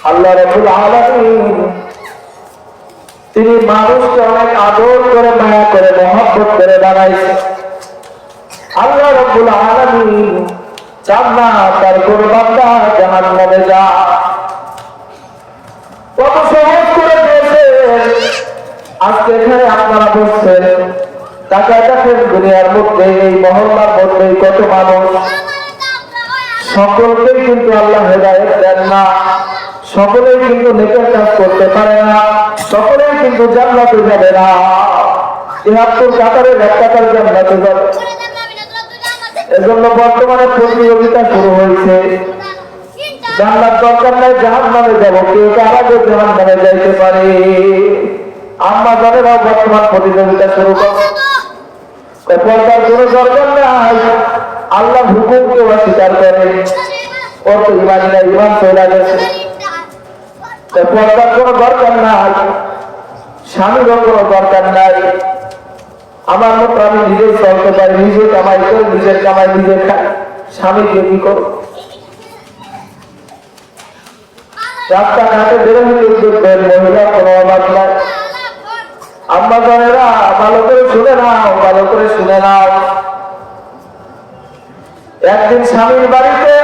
আল্লাহ রাব্বুল আলামিন তিনি মানুষকে অনেক আদর করে, মায়া করে, মহব্বত করে বানাইছেন। আল্লাহ রাব্বুল আলামিন চান না তার কোন বান্দা জাহান্নামে যায়। কত সহজ করে দিয়েছেন। আজকে এখানে আপনারা বসছেন, তাকায় দেখেন দুনিয়ার মধ্যে, এই মহল্লার মধ্যে কত মানুষ, সকলকেই কিন্তু আল্লাহ হেদায়েত দেন না, সকলেই কিন্তু নেকের কাজ করতে পারে না, সকলেই কিন্তু জান্নাতে যাবে না। ৭৩ কাতারের এক কাতার জান্নাতে যাবে। এজন্য বর্তমানে প্রতিযোগিতা শুরু হয়েছে। জান্নাত দরকার নাই, জাহান্নামে যাব, কেউ কার আগে জাহান্নামে যাইতে পারে। আম্মা জানেরাও বর্তমান প্রতিযোগিতা শুরু করে। পর্দার কোনো দরকার নাই, আল্লাহ হুকুমকে অস্বীকার করে, ওর তো ইমান নাই, ইমান চলে গেছে। পর্দার কোনো দরকার নাই, স্বামীরও কোনো দরকার নাই। আমার মতো আমি নিজেই চলতে পারি, নিজে কামাই করে, নিজের কামাই নিজে খাই, স্বামীকে কি করো? রাস্তাঘাটে বেরো হলে দেখবেন মহিলা কোনো অভাব নাই। আম্মা জানেরা ভালো করে শুনে নাও, ভালো করে শুনে নাও। একদিন স্বামীর বাড়িতে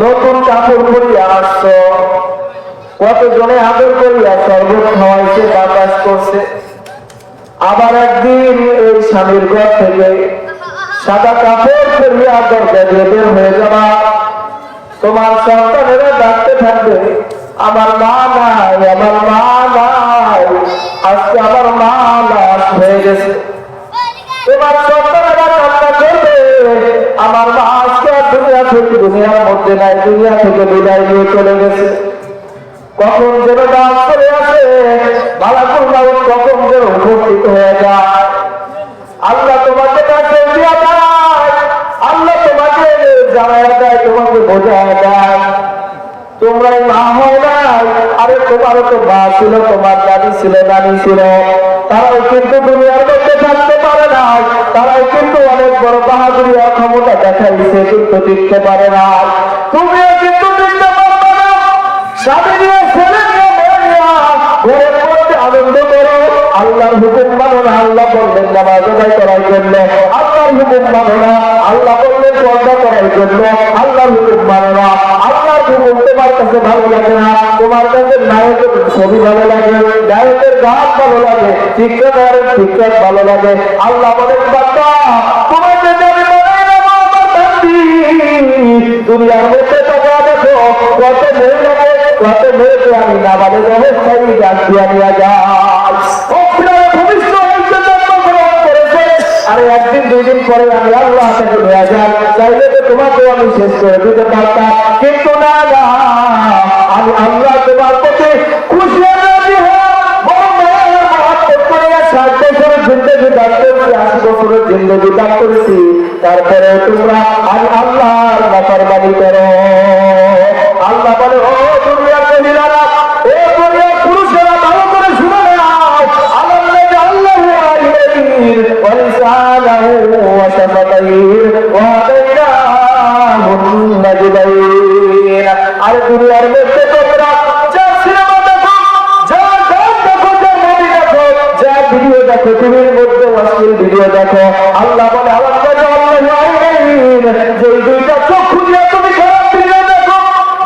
নতুন কাপড় পরিয়া আসছ, কতজনে আদর করিয়া শরবত খাওয়াইছে, বাতাস করছে। আবার একদিন এই স্বামীর ঘর থেকে সাদা কাপড় পরিয়া দরজা দিয়ে বের হয়ে যাবা, তোমার সন্তানেরা ডাকতে থাকবে, আমার মা নাই, আমার মা নাই, আজকে আমার মা লাশ হয়ে গেছে। তোমার সন্তানেরা কান্না করবে, আমার মা আজকে দুনিয়া থেকে, দুনিয়ার মধ্যে নাই, দুনিয়া থেকে বিদায় নিয়ে চলে গেছে। কখন যেন ডাক চলে আসে, মালাকুল মাউত কখন যেন উপস্থিত হয়ে যায়। আল্লাহ তোমাকে কাছে দিয়া দেয়, আল্লাহ তোমাকে জানায় দেয়, তোমাকে বোঝায় দেয়, তোমরাই মা হয় নাই। আরে তোমারও তো মা ছিল, তোমার দাদি ছিল, নানি ছিল, তারাও কিন্তু দুনিয়ার মধ্যে থাকতে পারে না, তারাও কিন্তু অনেক বড় বাহাদুরি আর ক্ষমতা দেখাইছে, কিন্তু টিকতে পারে না। তুমিও কিন্তু টিকতে পারবে না। স্বামী নিয়ে, ছেলে নিয়ে, মেয়ে নিয়ে ঘরের মধ্যে আনন্দ করো, আল্লাহর হুকুম মানো না। আল্লাহ বললেন নামাজ আদায় করার জন্য, আল্লাহর হুকুম মানো না। আল্লাহ বললেন পর্দা করার জন্য, আল্লাহর হুকুম মানো না। আল্লাহর হুকুম তোমার কাছে ভালো লাগে না, তোমার কাছে নায়কের ছবি ভালো লাগে, নায়কের গান ভালো লাগে, টিকটকারের টিকটক ভালো লাগে। আল্লাহ বলেন বান্দা, তোমাকে আমি বানাই না আমার বান্দি। দুনিয়ার মধ্যে টাকা দেখো, কত মহিলাকে, কত মেয়েকে আমি নামাজের অবস্থায় গান দিয়া নিয়ে যাই। আরে একদিন দুই দিন পরে আমি আল্লাহ থেকে নিয়ে যাই, চাইলে তো তোমাকেও আমি শেষ করে দিতে পারতাম, কিন্তু না না, আমি আল্লাহ তোমার প্রতি খুশি রাজি হয়ে বড় মায়ের মহব্বত করে 60 বছরের জিন্দগি দান করছি, 80 বছরের জিন্দগি দান করছি, তারপরে তোমরা আমি আল্লাহর নাফরমানি করো। আল্লাহ বলে, ও দুনিয়ার মহিলারা, ও দুনিয়ার পুরুষেরা, ভালো করে শুনে নাও, আর দুনিয়ার মধ্যে তোমরা যা সিনেমা দেখো, যা গান দেখো, যা মুভি দেখো, যা ভিডিও দেখো, টিভির মধ্যে অশ্লীল ভিডিও দেখো, আল্লাহ বলে আমার কাছে যে দুইটা চক্ষু দিয়ে তুমি খারাপ ভিডিও দেখো,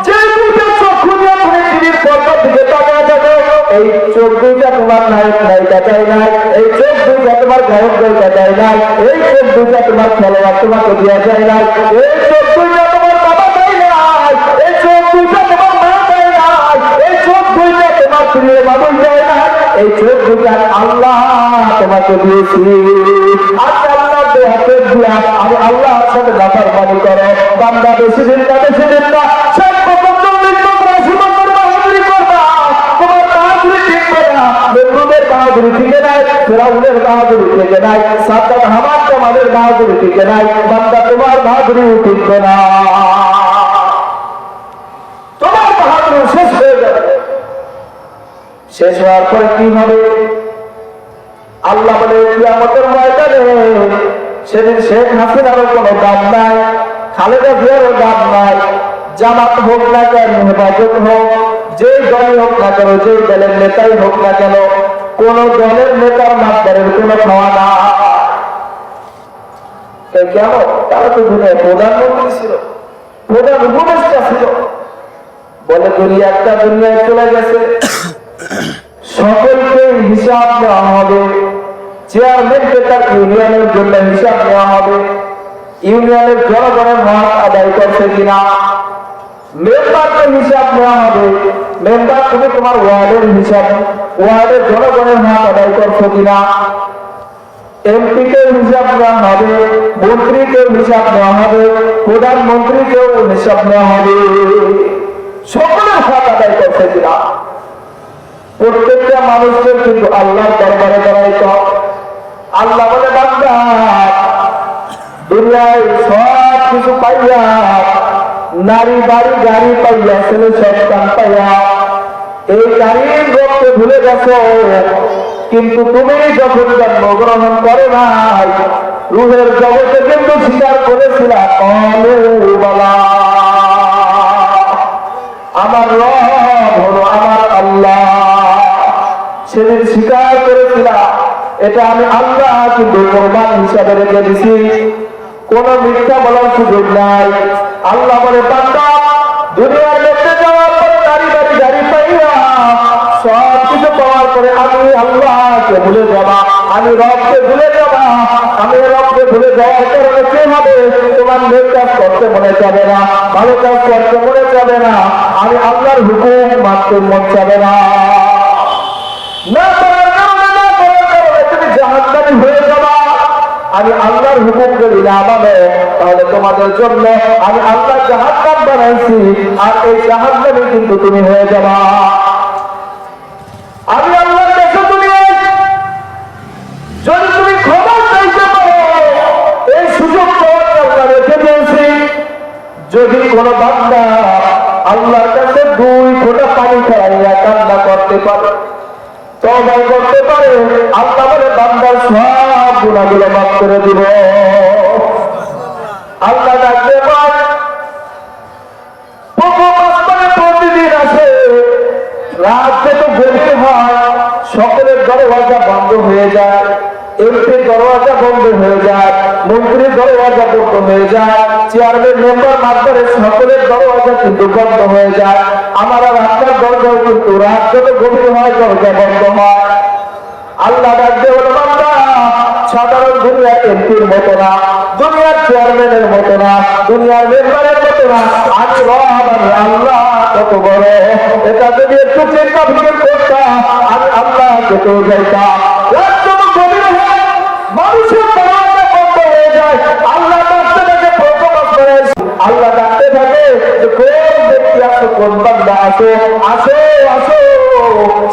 যে দুইটা চক্ষু দিয়ে তুমি টিভির পর্দার দিকে তাকিয়ে দেখো, এই চোখ দুইটা তোমার নায়ক নায়িকা চাই নাই, এই চোখ দুইটা তোমার গায়ক গায়িকা চাই নাই, এই চোখ দুইটা তোমার খেলোয়াড় তোমাকে দেওয়া যায় নাই, এই চোখ দুইটা তোমার বাবা চাই নাই, এই চোখ দুইটা তোমার মা চাই নাই, এই চোখ দুইটা তোমার প্রিয় মানুষ চাই নাই, এই চোখ দুইটা আল্লাহ তোমাকে দিয়েছি। আচ্ছা, আল্লাহ হাতে দিয়া আমি আল্লাহর সাথে নাফরমানি করো, বান্দা বেশি দিন না, বেশি দিন না, শেষ পর্যন্ত বাহাদুরি করবা, তোমার বাহাদুরি ঠিকবে না, বেগুনের বাহাদুরি ঠিকে নাই, ফেরাউনের বাহাদুরি ঠিকে নাই, সাদ্দাত হামাদ আমাদের বাহাদুরি ঠিকে নাই, বান্দা তোমার বাহাদুরি ঠিকবে না, তোমার বাহাদুরি শেষ হয়ে যাবে। শেষ হওয়ার পরে কি হবে? আল্লাহ বলে কিয়ামতের ময়দানে সেদিন শেখ হাসিনারও কোনো দাম নাই, খালেদা জিয়ারও দাম নাই, জামাত হোক না কেন, হেফাজত হোক, যে দলই হোক না কেন, যে দলের নেতাই হোক না কেন, কোন দলের নেতার মাত্রারের কোন খাওয়া না। কেন? তারা তো দুনিয়ায় প্রধানমন্ত্রী ছিল, প্রধান উপদেষ্টা ছিল। বলে দুনিয়াটা দুনিয়ায় চলে গেছে, সকলকে হিসাব নেওয়া হবে। চেয়ারম্যানকে তার ইউনিয়নের জন্য হিসাব নেওয়া হবে, ইউনিয়নের জনগণের হক আদায় করছে কিনা। মেম্বারকে হিসাব নেওয়া হবে, মেম্বার তুমি তোমার ওয়ার্ডের হিসাব, ওয়ার্ডের জনগণের হক আদায় করছো কিনা। এমপিকে হিসাব নেওয়া হবে, মন্ত্রীকে হিসাব নেওয়া হবে, প্রধানমন্ত্রীকেও হিসাব নেওয়া হবে, সকলের হক আদায় করছে কিনা। প্রত্যেকটা মানুষকে কিন্তু আল্লাহর দরবারে দাঁড়াইতে হবে। আল্লাহ বলে বান্দা, দুনিয়ায় সব কিছু পাইয়া, নারী বাড়ি গাড়ি পাইয়া, ছেলে সন্তান পাইয়া, এই গাড়ির রক্তে ভুলে গেছো, কিন্তু তুমি যখন জন্মগ্রহণ করে নাই, রুহের জগতে কিন্তু স্বীকার করেছিলা আমার রব হলো আমার আল্লাহ। সেদিন স্বীকার করেছিলা, এটা আমি আল্লাহ কিন্তু কোরবান হিসাবে রেখে দিছি, কোন মিথ্যা বলার সুযোগ নাই। আল্লাহ বলে বান্দা, দুনিয়ার মধ্যে যাওয়ার পরে নারী বাড়ি গাড়ি পাইয়া, সব কিছু পাওয়ার পরে আমি আল্লাহকে ভুলে যাবা, আমি রবকে ভুলে যাবা। আমি রবকে ভুলে যাওয়ার কারণে কি হবে? তোমার নেক কাজ করতে মনে যাবে না, ভালো কাজ করতে মনে যাবে না, আমি আল্লাহর হুকুম মানতে মন যাবে না। তুমি জাহান্নামী হয়ে যাবা। আমি আল্লাহর হুকুম যদি না মানে, তাহলে তোমাদের জন্য আমি আল্লাহ জাহান্নাম বানাইছি, আর এই জাহান্নামে কিন্তু তুমি হয়ে যাবা। আমি আল্লাহর কাছে তুমি যদি তুমি খবর চাইতে পারো, এই সুযোগ আল্লাহ রেখে দিয়েছি। যদি কোন বান্দা আল্লাহর কাছে 2 ফোঁটা পানি খাইয়া কান্না করতে পারে, তওবা করতে পারে, আল্লাহ বলে বান্দার সব গুনাহগুলো মাফ করে দিব। আল্লাহ ডাকতে পারে, প্রতিদিন আসে, রাত যত গভীর হয়, সকলের দরওয়াজা বন্ধ হয়ে যায়, এমপির দরওয়াজা বন্ধ হয়ে যায়, মন্ত্রীর দরওয়াজা বন্ধ হয়ে যায়, চেয়ারম্যান মেম্বার মাত্রে সকলের দরওয়াজা কিন্তু বন্ধ হয়ে যায়। আমার আর আপনার দরজাও কিন্তু রাত যত গভীর হয় দরজা বন্ধ হয়। আল্লাহ ডাকতে বলে বান্দা, সাধারণ দুনিয়ার এমপির মতো না, দুনিয়ার চেয়ারম্যানের মতো না, দুনিয়ার মেম্বারের মতো না, আমি রব, আমি আল্লাহ কত বড়। এটা যদি একটু চিন্তা ভিতর করতাম, আমি আল্লাহকে তো যাইতাম। মানুষের দরজা বন্ধ হয়ে যায়, আল্লাহ ডাকতে থাকে, আল্লাহ ডাকতে থাকে, কোন ব্যক্তি আসো, কোন বান্দা আসো, আসো আসো,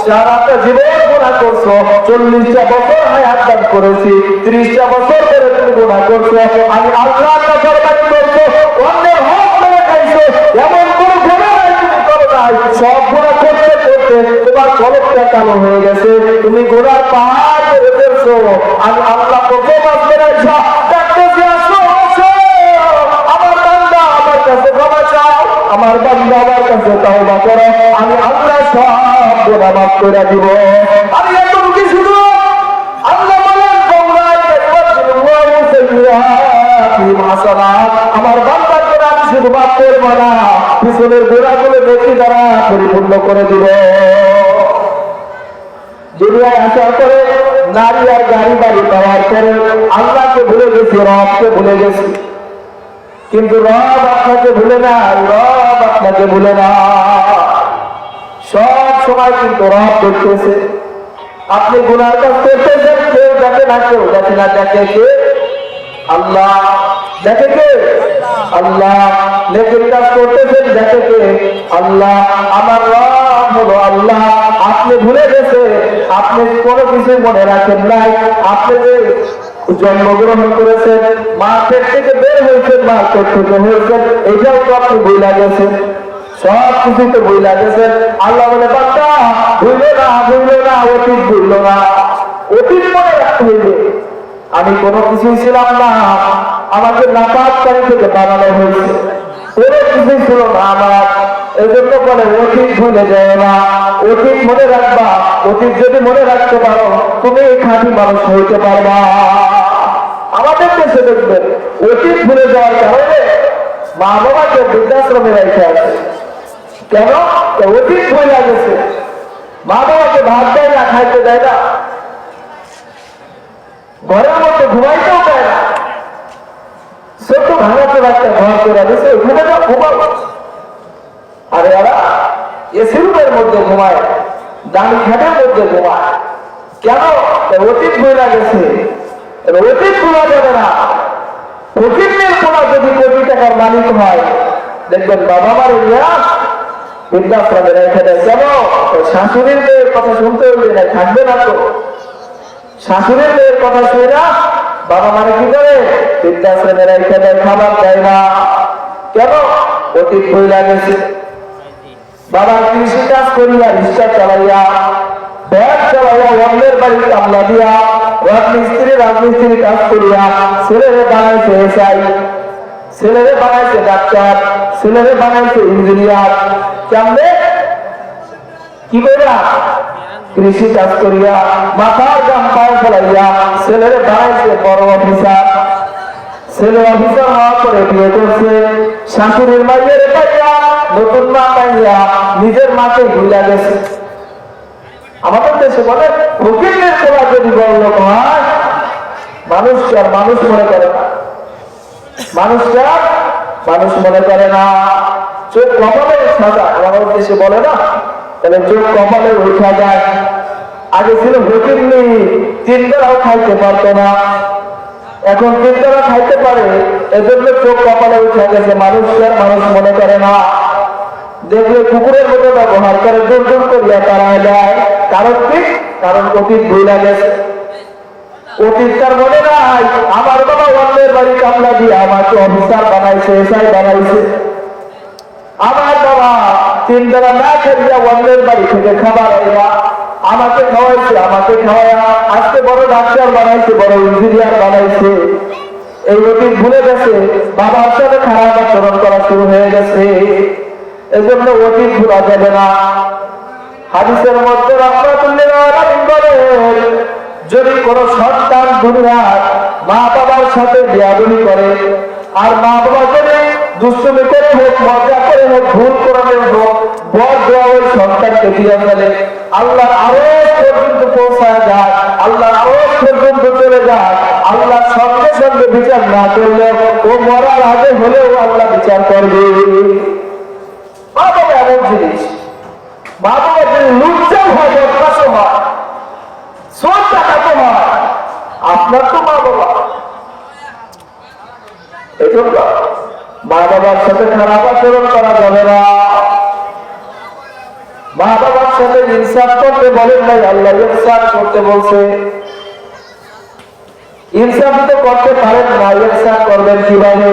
সারাটা জীবন গুনাহ করছো, 40টা বছর হায়াত দান করেছি, 30টা বছর ধরে তুমি গুনাহ করছো, আমি আল্লাহর নাফরমানি করছো, অন্যের হক মেরে খাইছো, এমন কোন গুনাহ তুমি করো নাই। সব গুনাহ করতে করতে তোমার কলবটা কালো হয়ে গেছে, তুমি গুনার পাহাড় করে ফেলছো। আমি আল্লাহ প্রথম আসবে না, ডাকতেছি আসো আসো, আমার বান্দা আমার কাছে ক্ষমা চাও, আমার বান্দা আমার কাছে তওবা করো, আমি আল্লাহ সব গুনাহ মাফ করে দিব। আমি এত কিছু আল্লাহ বলেন, আমার বান্দাকে আমি শুধু মাফ করবো না, পিছনের গোড়াগুলো দেখি দ্বারা পরিপূর্ণ করে দিব। দুনিয়ায় আসার পরে নারী আর গাড়ি বাড়ি পাওয়ার পরে আল্লাহকে ভুলে গেছি, রবকে ভুলে গেছি। কিন্তু রব আপনাকে ভুলে না, রব আপনাকে ভুলে না, সব সময় কিন্তু রব দেখতেছে। আপনি গুনার কাজ করতেছেন, কেউ দেখে না, কেউ দেখে না, দেখে কে? আল্লাহ। দেখে কে? আল্লাহ। নেকির কাজ করতেছেন, দেখে কে? আল্লাহ। আমার রব হলো আল্লাহ। আপনি ভুলে গেছে, আপনি কোনো কিছু মনে রাখেন নাই। আপনি যে জন্মগ্রহণ করেছেন, মা পেট থেকে বের হয়েছেন, মা পেট থেকে হয়েছেন, এটাও তো আপনি ভুলে গেছেন, সব কিছুতে ভুলে গেছেন। আল্লাহ বলে বান্দা, ভুলো না, ভুলো না, অতীত ভুলো না, অতীত মনে রাখতে হইবে। আমি কোনো কিছুই ছিলাম না, আমাকে নাপাক পানি থেকে বানানো হয়েছে, কোনো কিছু ছিল না আমার। এই জন্য বলে অতীত ভুলে যায় না, অতীত মনে রাখবা। অতীত যদি মনে রাখতে পারো তুমি খাঁটি মানুষ হইতে পারবা। আমাদের দেশে দেখবেন অতীত ভুলে যাওয়ার কারণে মা বাবাকে বৃদ্ধাশ্রমে রেখে আছে। কেন? অতীত ভুলে গেছে, মা বাবাকে ভাত দেয় না, খাইতে দেয় না, ঘরের মধ্যে ঘুমাইতেও দেয় না। ছোট ভাঙাতে একটা ঘর করে দিচ্ছে, ওখানে না ঘুমাবো। আরে এরা এসি রুমের মধ্যে ঘুমায়, দামি খাটের মধ্যে ঘুমায়। কেন? অতীত ভুলে গেছে। অতীত ভুলা যাবে না। ফকিরের পোলা যদি কোটি টাকার মালিক হয়, দেখবেন বাবা মার বৃদ্ধাশ্রমে রেখে দেয়। কেন? শাশুড়ির মেয়ের কথা শুনতে হইলে না, থাকবে না তো। শাশুড়ির মেয়ের কথা শুনে না বাবা মারে কি করে? বৃদ্ধাশ্রমে রেখে দেয়, খাবার দেয় না। কেন? অতীত ভুলা গেছে। বাবা কৃষি কাজ করিয়া, রিক্সা চালাইয়া, ব্যাগ চালাইয়া, অন্যের বাড়ি কামলা দিয়া, রাজমিস্ত্রি কাজ করিয়া ছেলেরে বানাইছে এসআই, ছেলেরে বানাইছে ডাক্তার, ছেলেরে বানাইছে ইঞ্জিনিয়ার। কেমনে? কি করিয়া? কৃষি কাজ করিয়া, মাথার গাম পায়ে ফেলাইয়া ছেলেরে বানাইছে বড় অফিসার। ছেলে অফিসার হওয়ার পরে বিয়ে করছে, শাশুড়ির মায়ের পাইয়া, নতুন মা পাইয়া নিজের মাকে ভুলে গেছে। আমাদের দেশে বলে ফকিরের পোলা যদি বড়লোক হয়, মানুষকে আর মানুষ মনে করে না, মানুষকে আর মানুষ মনে করে না। চোখ কপালে সাজা, আমাদের দেশে বলে না, তাহলে চোখ কপালে উঠা যায়। আগে ছিল ফকির নেই, তিন বেলাও খাইতে পারতো না, এখন তিন বেলা খাইতে পারে, এজন্য চোখ কপালে উঠে গেছে, মানুষকে আর মানুষ মনে করে না। দেখলে কুকুরের মতো ব্যবহার করে, দূর দূর করিয়া তাড়ায় দেয়। কারণ কি? কারণ অতীত ভুলে গেছে। অতীত তার মনে নাই, আমার বাবা অন্যের বাড়ি কামলা দিয়ে আমাকে অফিসার বানাইছে, এসআই বানাইছে। আমার বাবা তিন বেলা না খেলিয়া অন্যের বাড়ি থেকে খাবার আইয়া আমাকে খাওয়াইছে, আমাকে খাওয়াইয়া আজকে বড় ডাক্তার বানাইছে, বড় ইঞ্জিনিয়ার বানাইছে। এই অতীত ভুলে গেছে, বাবার সাথে খারাপ আচরণ করা শুরু হয়ে গেছে। এজন্য অতীত ভুলা যাবে না। হাদিসের মধ্যে রাহমাতুল্লিল আলামিন বলেন, যদি কোন সন্তান দুনিয়ার মা বাবার সাথে বেয়াদবি করে, আর মা বাবা যদি দুষ্টুমি করে হোক, মজা করে হোক, ভুল করে হোক, বড় দোয়া ওই সন্তানকে দিয়ে ফেলে, আল্লাহ আরশ পর্যন্ত পৌঁছায় যায়, আল্লাহ আরশ পর্যন্ত চলে যায়, আল্লাহ সঙ্গে সঙ্গে বিচার না করলে ও মরার আগে হলেও আল্লাহ বিচার করবে। মা বাবা এমন জিনিস, মা বাবা যদি লুচ্চাও হয়, বদমাশও হয়, সোর টাকাতে হয়, আপনার তো মা বাবা। এজন্য মা বাবার সাথে খারাপ আচরণ করা যাবে না। মা বাবার সাথে ইনসাফ করতে বলেন নাই, আল্লাহ ইনসাফ করতে বলছে। ইনসাফ তো করতে পারেন না, ইনসাফ করবেন কিভাবে?